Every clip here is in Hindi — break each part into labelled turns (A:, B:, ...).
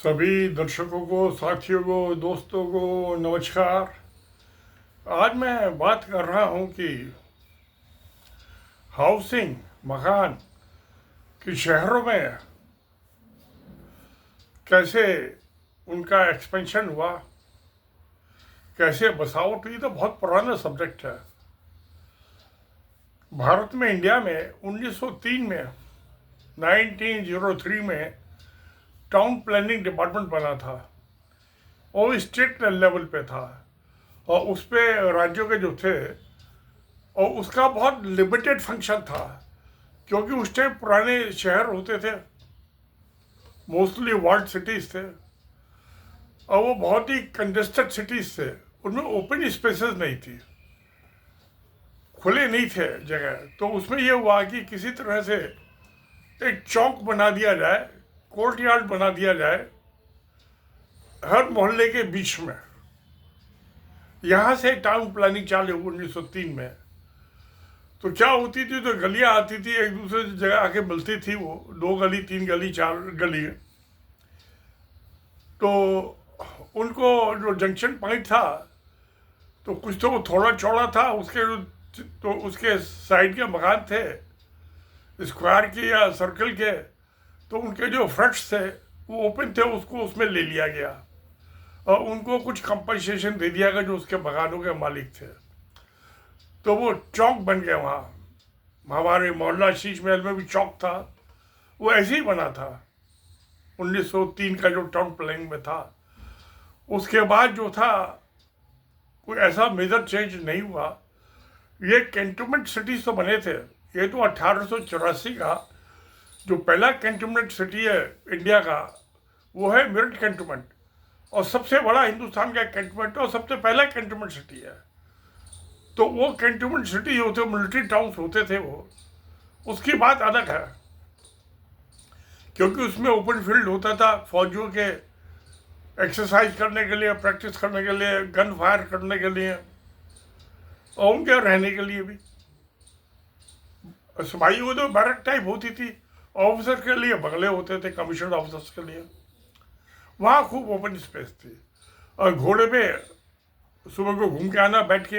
A: सभी दर्शकों को, साथियों को, दोस्तों को नमस्कार। आज मैं बात कर रहा हूं कि हाउसिंग, मकान कि शहरों में कैसे उनका एक्सपेंशन हुआ, कैसे बसावट हुई। तो बहुत पुराना सब्जेक्ट है। भारत में, इंडिया में 1903 में 1903 में टाउन प्लानिंग डिपार्टमेंट बना था और स्टेट लेवल पे था और उस पे राज्यों के जो थे और उसका बहुत लिमिटेड फंक्शन था, क्योंकि उस टाइम पुराने शहर होते थे, मोस्टली वर्ल्ड सिटीज़ थे और वो बहुत ही कंजेस्टेड सिटीज़ थे। उनमें ओपन स्पेसेस नहीं थी, खुले नहीं थे जगह। तो उसमें ये हुआ कि किसी तरह से एक चौक बना दिया जाए, कोर्ट यार्ड बना दिया जाए हर मोहल्ले के बीच में। यहाँ से टाउन प्लानिंग चालू हुई 1903 में। तो क्या होती थी, तो गलियाँ आती थी, एक दूसरे जगह आके मिलती थी, वो 2 गली 3 गली 4 गली। तो उनको जो जंक्शन पॉइंट था, तो कुछ तो वो थोड़ा चौड़ा था, तो उसके साइड के मकान थे स्क्वायर के या सर्कल के, तो उनके जो फ्रंट्स थे वो ओपन थे, उसको उसमें ले लिया गया और उनको कुछ कंपनसेशन दे दिया गया जो उसके मकानों के मालिक थे। तो वो चौक बन गया। वहाँ हमारे मोहल्ला शीश महल में भी चौक था, वो ऐसे ही बना था 1903 का जो टाउन प्लानिंग में था। उसके बाद जो था कोई ऐसा मेजर चेंज नहीं हुआ। ये कैंटोनमेंट सिटीज तो बने थे। ये तो 1884 का जो पहला कैंटोनमेंट सिटी है इंडिया का, वो है मेरठ कैंटोनमेंट, और सबसे बड़ा हिंदुस्तान का कैंटोनमेंट और सबसे पहला कैंटोनमेंट सिटी है। तो वो कैंटोनमेंट सिटी होते, मिलिट्री टाउन्स होते थे वो, उसकी बात अलग है, क्योंकि उसमें ओपन फील्ड होता था फौजियों के एक्सरसाइज करने के लिए, प्रैक्टिस करने के लिए, गन फायर करने के लिए और उनके रहने के लिए भी। सिपाही वो तो बैरक टाइप होती थी, ऑफिसर के लिए बंगले होते थे, कमीशन ऑफिसर्स के लिए। वहाँ खूब ओपन स्पेस थी और घोड़े पे सुबह को घूम के आना, बैठ के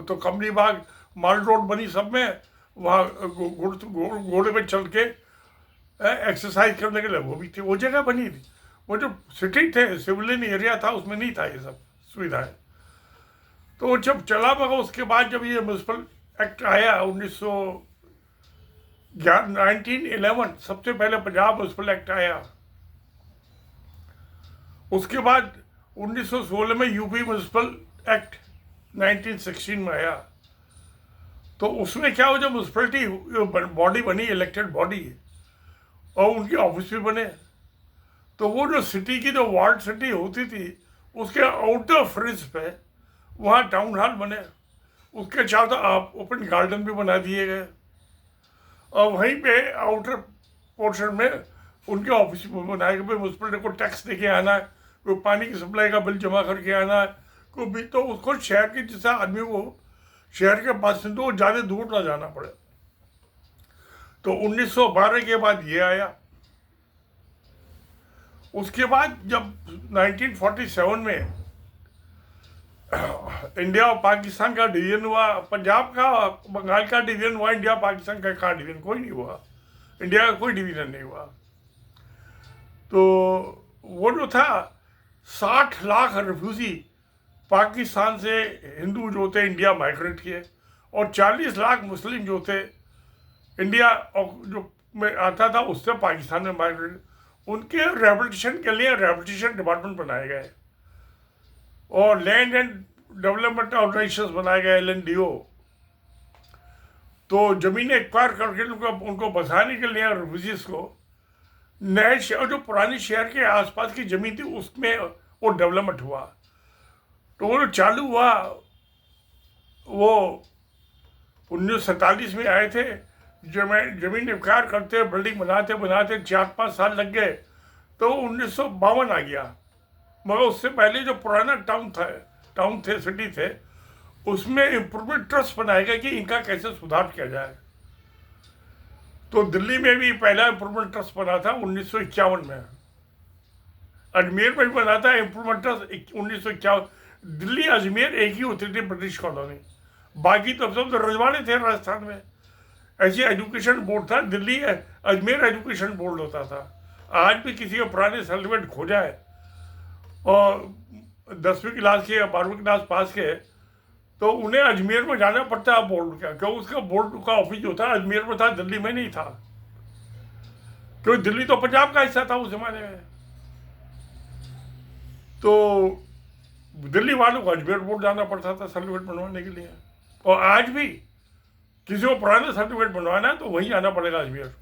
A: तो कंपनी बाग, माल रोड बनी सब में, वहाँ घोड़े पे चल के एक्सरसाइज करने के लिए वो भी थी, वो जगह बनी थी। वो जो सिटी थे, सिविलियन एरिया था, उसमें नहीं था ये सब सुविधाएं। तो जब चला मगा उसके बाद जब ये म्यूनसिपल एक्ट आया 1911, सबसे पहले पंजाब म्यूनसिपल एक्ट आया। उसके बाद 1916 में यूपी म्यूनसिपल एक्ट 1916 में आया। तो उसमें क्या हो, जब म्यूनसिपलिटी बॉडी बनी, इलेक्टेड बॉडी, और उनके ऑफिस भी बने, तो वो जो सिटी की जो वार्ड सिटी होती थी, उसके आउटर फ्रिज पे वहाँ टाउन हॉल बने, उसके चारों ओपन गार्डन भी बना दिए गए और वहीं पे आउटर पोर्शन में उनके ऑफिस बनाए गए। म्यूनसिपलिटी को टैक्स दे के आना है, कोई पानी की सप्लाई का बिल जमा करके आना है, कोई भी, तो उसको शहर के जैसा आदमी को, शहर के बासिंदों को ज़्यादा दूर ना जाना पड़े। तो 1912 के बाद ये आया। उसके बाद जब 1947 में इंडिया और पाकिस्तान का डिवीजन हुआ, पंजाब का बंगाल का डिवीजन हुआ, इंडिया पाकिस्तान का कहाँ डिवीजन, कोई नहीं हुआ, इंडिया का कोई डिवीजन नहीं हुआ। तो वो जो था 60 लाख रेफ्यूजी पाकिस्तान से हिंदू जो थे इंडिया माइग्रेट किए और 40 लाख मुस्लिम जो थे इंडिया जो में आता था उससे पाकिस्तान में माइग्रेट। उनके रिहेबिलिटेशन के लिए रिहेबिलिटेशन डिपार्टमेंट बनाए गए और लैंड एंड डेवलपमेंट ऑर्गेनाइजेशन बनाए गए, LNDO। तो जमीनें एक्वायर करके उनको बसाने के लिए रेफ्यूजीज को नए शहर, जो पुराने शहर के आसपास की जमीन थी, उसमें वो डेवलपमेंट हुआ। तो वो जो चालू हुआ, वो 1947 में आए थे। जमीन एक्वायर करते, बिल्डिंग बनाते बनाते 4-5 साल लग गए, तो 1952 आ गया। मगर उससे पहले जो पुराना टाउन थे, सिटी थे, उसमें इम्प्रूवमेंट ट्रस्ट बनाया गया कि इनका कैसे सुधार किया जाए। तो दिल्ली में भी पहला इम्प्रूवमेंट ट्रस्ट बना था 1951 में। अजमेर में भी बना था इम्प्रूवमेंट 1951। दिल्ली अजमेर एक ही होती थी ब्रिटिश कॉलोनी, बाकी तो सब तो रजवाड़े थे राजस्थान में। ऐसे एजुकेशन बोर्ड था, दिल्ली अजमेर एजुकेशन बोर्ड होता था। आज भी किसी को पुराने सर्टिफिकेट खो जाए और 10वीं क्लास के या 12वीं क्लास पास के, तो उन्हें अजमेर में जाना पड़ता है बोर्ड का, क्योंकि उसका बोर्ड का ऑफिस जो था अजमेर में था, दिल्ली में नहीं था, क्योंकि दिल्ली तो पंजाब का हिस्सा था उस जमाने में। तो दिल्ली वालों को अजमेर बोर्ड जाना पड़ता था सर्टिफिकेट बनवाने के लिए। और आज भी किसी को पुराना सर्टिफिकेट बनवाना है तो वहीं जाना पड़ेगा अजमेर।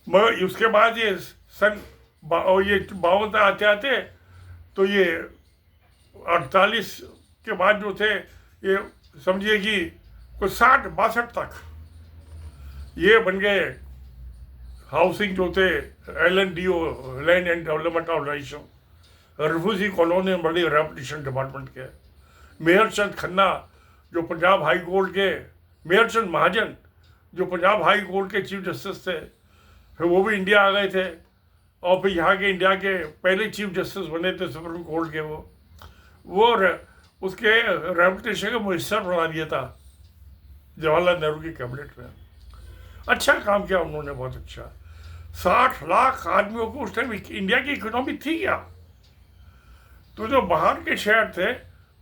A: मगर उसके बाद ये सन ये 52 तक आते आते तो ये 48 के बाद जो थे, ये समझिए कि कुछ 60-62 तक ये बन गए हाउसिंग जो थे LNDO, land and development organisation, refugee colony में बड़ी रेपुटेशन डिपार्टमेंट के। मेहर चंद खन्ना जो पंजाब हाई कोर्ट के, मेहर चंद महाजन जो पंजाब हाई कोर्ट के चीफ जस्टिस थे, फिर वो भी इंडिया आ गए थे और फिर यहाँ के इंडिया के पहले चीफ जस्टिस बने थे सुप्रीम कोर्ट के। वो उसके रेपुटेशन का मुयसर बना दिया था जवाहरलाल नेहरू की कैबिनेट में। अच्छा काम किया उन्होंने, बहुत अच्छा। 60 लाख आदमियों को उस टाइम इंडिया की इकोनॉमी थी क्या? तो जो बाहर के शहर थे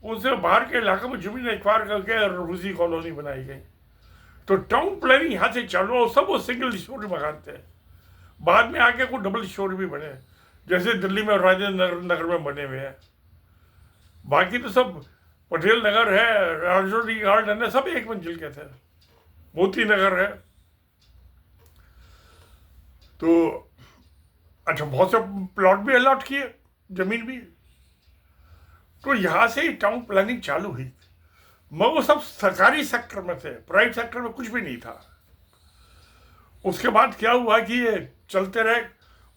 A: उनसे बाहर के इलाके में जमीन एक्वायर करके रिफ्यूजी कॉलोनी बनाई गई। तो टाउन प्लानिंग यहाँ से चालू हो, सब वो सिंगल स्टोरी मकान थे। बाद में आके कुछ डबल स्टोरी भी बने, जैसे दिल्ली में राजेंद्र नगर में बने हुए हैं। बाकी तो सब पटेल नगर है, राजौरी गार्डन है, सब एक मंजिल के थे। मोती नगर है। तो अच्छा, बहुत से प्लॉट भी अलॉट किए, जमीन भी। तो यहाँ से ही टाउन प्लानिंग चालू हुई, मगर वो सब सरकारी सेक्टर में थे, प्राइवेट सेक्टर में कुछ भी नहीं था। उसके बाद क्या हुआ कि ये चलते रहे।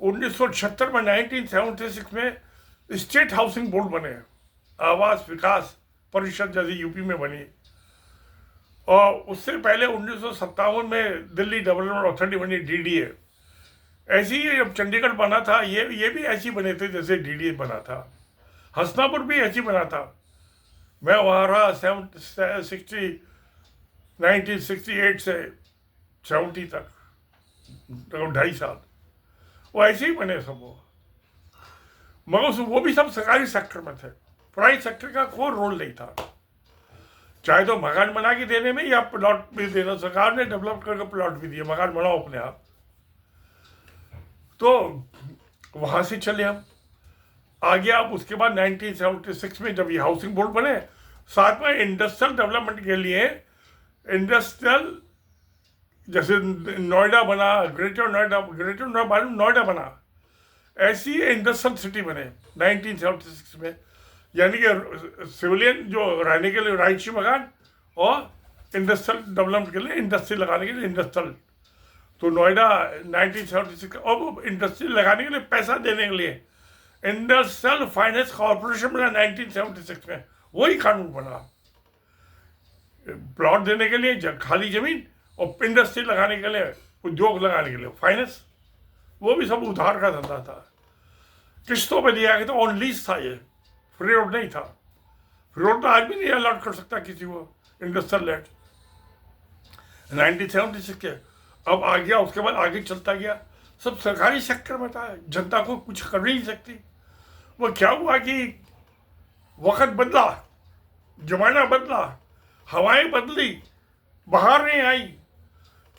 A: 1976 में 1976 में स्टेट हाउसिंग बोर्ड बने, आवास विकास परिषद जैसे यूपी में बनी। और उससे पहले 1957 में दिल्ली डेवलपमेंट अथॉरिटी बनी, DDA। ऐसे ही जब चंडीगढ़ बना था, ये भी ऐसी बने थे जैसे DDA बना था। हसनापुर भी ऐसी बना था। मैं वहाँ रहा 1968 से 70 तक, 2.5 साल। वो ऐसे ही बने सब वो, मगर वो भी सब सरकारी सेक्टर में थे, प्राइवेट सेक्टर का कोई रोल नहीं था। चाहे तो मकान बना के देने में या प्लॉट भी देना, सरकार ने डेवलप करके प्लॉट भी दिए, मकान बनाओ अपने आप। तो वहाँ से चले हम आगे। अब उसके बाद 1976 में जब ये हाउसिंग बोर्ड बने, साथ में इंडस्ट्रियल डेवलपमेंट के लिए इंडस्ट्रियल, जैसे नोएडा बना, ग्रेटर नोएडा बना, ऐसी इंडस्ट्रियल सिटी बने 1976 में। यानी कि सिविलियन जो रहने के लिए राइशी मकान और इंडस्ट्रियल डेवलपमेंट के लिए इंडस्ट्री लगाने के लिए इंडस्ट्रियल। तो नोएडा 1976 और इंडस्ट्री लगाने के लिए पैसा देने के लिए इंडस्ट्रियल फाइनेंस कॉर्पोरेशन बना 1976 में। वही कानून बना, प्लॉट देने के लिए खाली जमीन और इंडस्ट्री लगाने के लिए, उद्योग लगाने के लिए फाइनेंस। वो भी सब उधार का धंधा था, किस्तों पे दिया गया था, ऑन लीज था, ये फ्री रोड नहीं था। फ्री रोड तो आज भी नहीं अलॉट कर सकता किसी को इंडस्ट्रियल लैंड। 1976 के अब आ गया, उसके बाद आगे चलता गया, सब सरकारी सेक्टर में था, जनता को कुछ कर नहीं सकती। वो क्या हुआ कि वक्त बदला, जमाना बदला, हवाएं बदली, बाहर नहीं आई।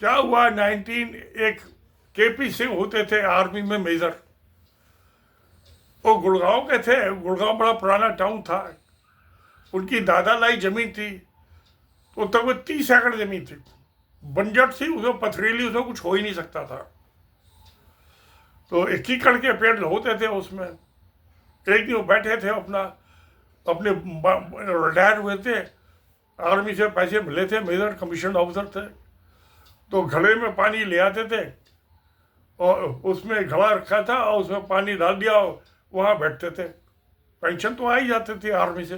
A: क्या हुआ, 19 KP सिंह होते थे आर्मी में मेजर, वो गुड़गांव के थे। गुड़गांव बड़ा पुराना टाउन था, उनकी दादा लाई जमीन थी, तो तक 30 एकड़ जमीन थी, बंजर थी, उसमें पथरीली, उसमें कुछ हो ही नहीं सकता था। तो 1 एकड़ के पेड़ होते थे उसमें। एक दिन वो बैठे थे अपने रिटायर हुए थे, आर्मी से पैसे मिले थे, मेजर कमीशन ऑफिसर थे, तो घड़े में पानी ले आते थे और उसमें घड़ा रखा था और उसमें पानी डाल दिया और वहाँ बैठते थे। पेंशन तो आ ही जाते थे आर्मी से।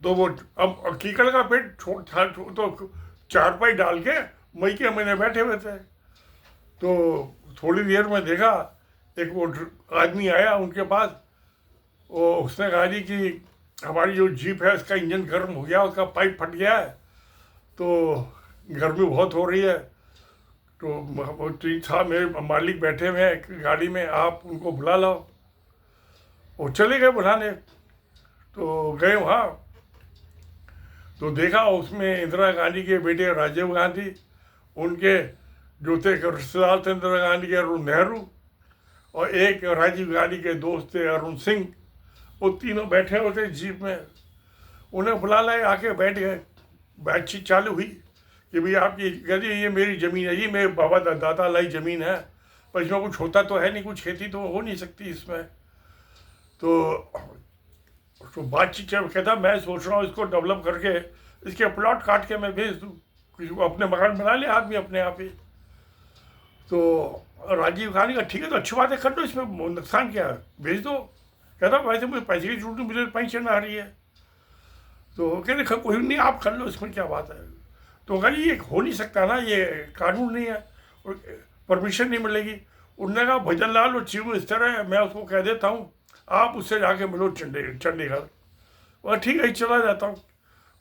A: तो वो अब कीकड़ का पेड़ था, तो चारपाई डाल के मई के महीने बैठे हुए थे। तो थोड़ी देर में देखा एक वो आदमी आया उनके पास। वो उसने कहा जी कि हमारी जो जीप है उसका इंजन गर्म हो गया, उसका पाइप फट गया है, तो गर्मी बहुत हो रही है, तो वो था मेरे मालिक बैठे हुए हैं गाड़ी में, आप उनको बुला लाओ। वो चले गए बुलाने। तो गए वहाँ, तो देखा उसमें इंदिरा गांधी के बेटे राजीव गांधी, उनके जो थे रिश्तेदार थे इंदिरा गांधी के अरुण नेहरू, और एक राजीव गांधी के दोस्त थे अरुण सिंह। वो तीनों बैठे होते जीप में। उन्हें बुला लाए, आके बैठ गए। बातचीत चालू हुई कि भाई आपकी, कहते ये मेरी ज़मीन है, ये मेरे बाबा दादा लाई ज़मीन है, पर इसमें कुछ होता तो है नहीं, कुछ खेती तो हो नहीं सकती इसमें। तो बातचीत कहता मैं सोच रहा हूँ इसको डेवलप करके इसके प्लॉट काट के मैं भेज दूँ, किसी को अपने मकान बना ले आदमी अपने आप ही। तो राजीव गांधी का ठीक है, तो अच्छी बात है, कर दो, इसमें नुकसान क्या है, भेज दो। कहता वैसे मुझे पैसे की जरूरत नहीं, मुझे पेंशन आ रही है। तो कहते कोई नहीं, आप कर लो, इसमें क्या बात है। तो कहा ये हो नहीं सकता ना, ये कानून नहीं है, परमिशन नहीं मिलेगी। उन्होंने कहा भजन लाल और चीफ मिनिस्टर है, मैं उसको कह देता हूँ, आप उससे जाके मिलो चंडीगढ़। वह ठीक है, चला जाता हूँ।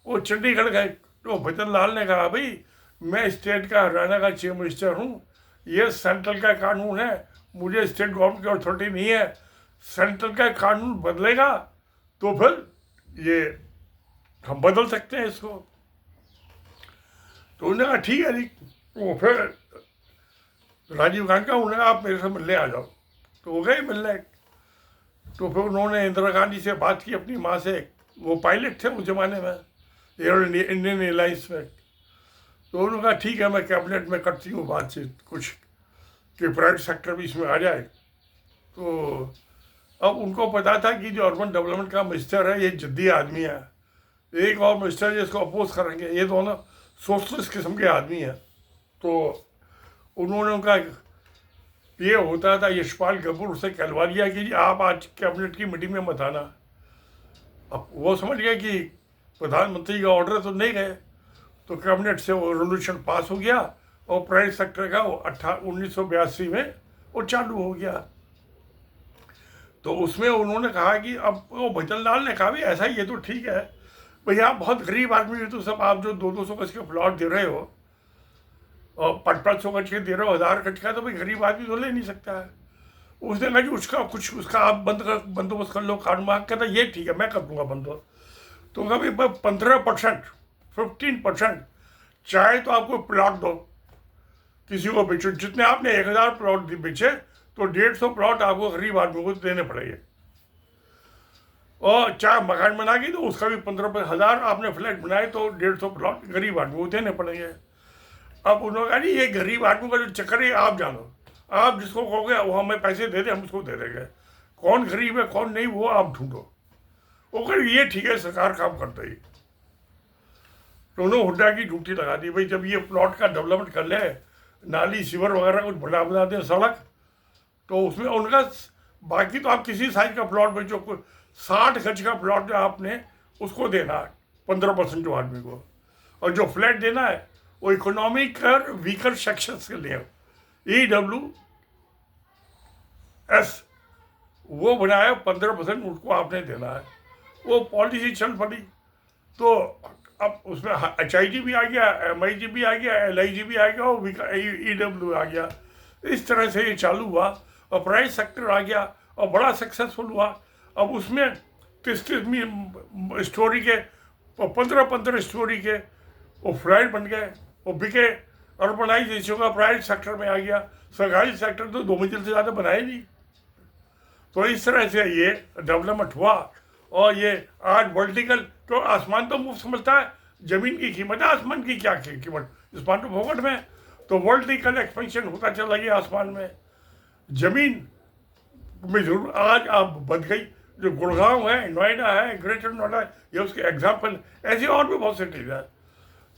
A: वो चंडीगढ़ गए, तो भजन लाल ने कहा भाई मैं स्टेट का हरियाणा का चीफ मिनिस्टर हूँ, ये सेंट्रल का कानून है, मुझे स्टेट गवर्नमेंट की अथॉरिटी नहीं है, सेंट्रल का कानून बदलेगा तो फिर ये हम बदल सकते हैं इसको। तो उन्होंने कहा ठीक है जी। वो फिर राजीव गांधी का उन्होंने कहा आप मेरे से मिलने आ जाओ। तो वो गए मिलने। तो फिर उन्होंने इंदिरा गांधी से बात की अपनी माँ से, वो पायलट थे उस जमाने में इंडियन एयरलाइंस में। तो उन्होंने कहा ठीक है, मैं कैबिनेट में करती हूँ बातचीत कुछ कि प्राइवेट सेक्टर भी इसमें आ जाए। तो अब उनको पता था कि जो अर्बन डेवलपमेंट का मिनिस्टर है ये जिद्दी आदमी है, एक और मिनिस्टर जिसको अपोज करेंगे, ये दोनों सोशलिस्ट किस्म के आदमी हैं। तो उन्होंने उनका ये होता था यशपाल कपूर से कहलवा दिया कि आप आज कैबिनेट की मीटिंग में मत आना। अब वो समझ गए कि प्रधानमंत्री का ऑर्डर तो नहीं गए, तो कैबिनेट से वो रेजोल्यूशन पास हो गया और प्राइवेट सेक्टर का वो 1982 में वो चालू हो गया। तो उसमें उन्होंने कहा कि अब वो भजन लाल ने कहा भी ऐसा ये तो ठीक है भैया, आप बहुत गरीब आदमी है, तो सब आप जो 200 गज के प्लॉट दे रहे हो और 500 गज के दे रहे हो, 1000 गज का, तो भाई गरीब आदमी तो ले नहीं सकता है। उसने कहा कि उसका कुछ उसका आप बंदोबस्त कर लो कानून। कहता ये ठीक है, मैं कर दूंगा बंदोबस्त। तो कहा भाई 15%, 15% चाहे तो आपको प्लॉट दो, किसी को बेचो, जितने आपने 1000 प्लॉट बेचे तो 150 प्लॉट आपको गरीब आदमी को देने पड़ेंगे, और चाहे मकान बना के तो उसका भी 15,000, आपने फ्लैट बनाए तो 150 प्लॉट गरीब आदमी को देने पड़ेंगे। अब उन्होंने कहा ये गरीब आदमी का जो चक्कर है आप जानो, आप जिसको कहोगे वो हमें पैसे दे दे, हम उसको दे देंगे, कौन गरीब है कौन नहीं वो आप ढूंढो। वो कह ये ठीक है, सरकार काम कर रही। तो उन्होंने हुड्डा की ड्यूटी लगा दी, भाई जब ये प्लॉट का डेवलपमेंट कर ले, नाली सीवर वगैरह कुछ बना दें, सड़क, तो उसमें उनका बाकी तो आप किसी साइज का प्लॉट बेचो, 60 गज का प्लॉट आपने उसको देना है 15% जो आदमी को, और जो फ्लैट देना है वो इकोनॉमिक वीकर सेक्शंस के लिए EWS वो बनाया, 15% उसको आपने देना है। वो पॉलिसी चल पड़ी। तो अब उसमें HIG भी आ गया, MIG भी आ गया, LIG भी आ गया और EW आ गया। इस तरह से ये चालू हुआ और प्राइवेट सेक्टर आ गया और बड़ा सक्सेसफुल हुआ। अब उसमें 30 स्टोरी के 15 स्टोरी के वो फ्लैट बन गए, वो बिके। अर्बनाइजेशन का प्राइवेट सेक्टर में आ गया, सरकारी सेक्टर तो 2 मंजिल से ज़्यादा बनाए नहीं। तो इस तरह से ये डेवलपमेंट हुआ। और ये आज वर्टिकल, तो आसमान तो मुफ्त समझता है, ज़मीन की कीमत है, आसमान की क्या कीमत, आसमान तो फोकट में। तो वर्टिकल एक्सपेंशन होता चला गया आसमान में। ज़मीन में जरूर आज आप बद गई, जो गुड़गांव है, नोएडा है, ग्रेटर नोएडा, ये उसके एग्जाम्पल, ऐसे और भी बहुत सिटीज है।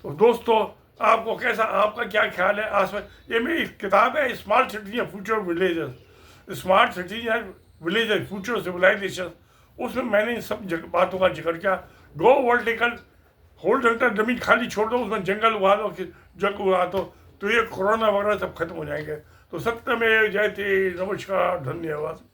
A: तो दोस्तों आपको कैसा, आपका क्या ख्याल है आसपास? ये मेरी किताब है smart cities and future villages, smart cities and villages future civilisation. उसमें मैंने इन सब बातों का जिक्र किया। गो वर्टिकल, होल्ड सेंटर, जमीन खाली छोड़ दो, उसमें जंगल उगा दो, जंगल उगा दो, तो ये कोरोना वगैरह सब खत्म हो जाएंगे। तो सत्यमेव जयते। नमस्कार, धन्यवाद।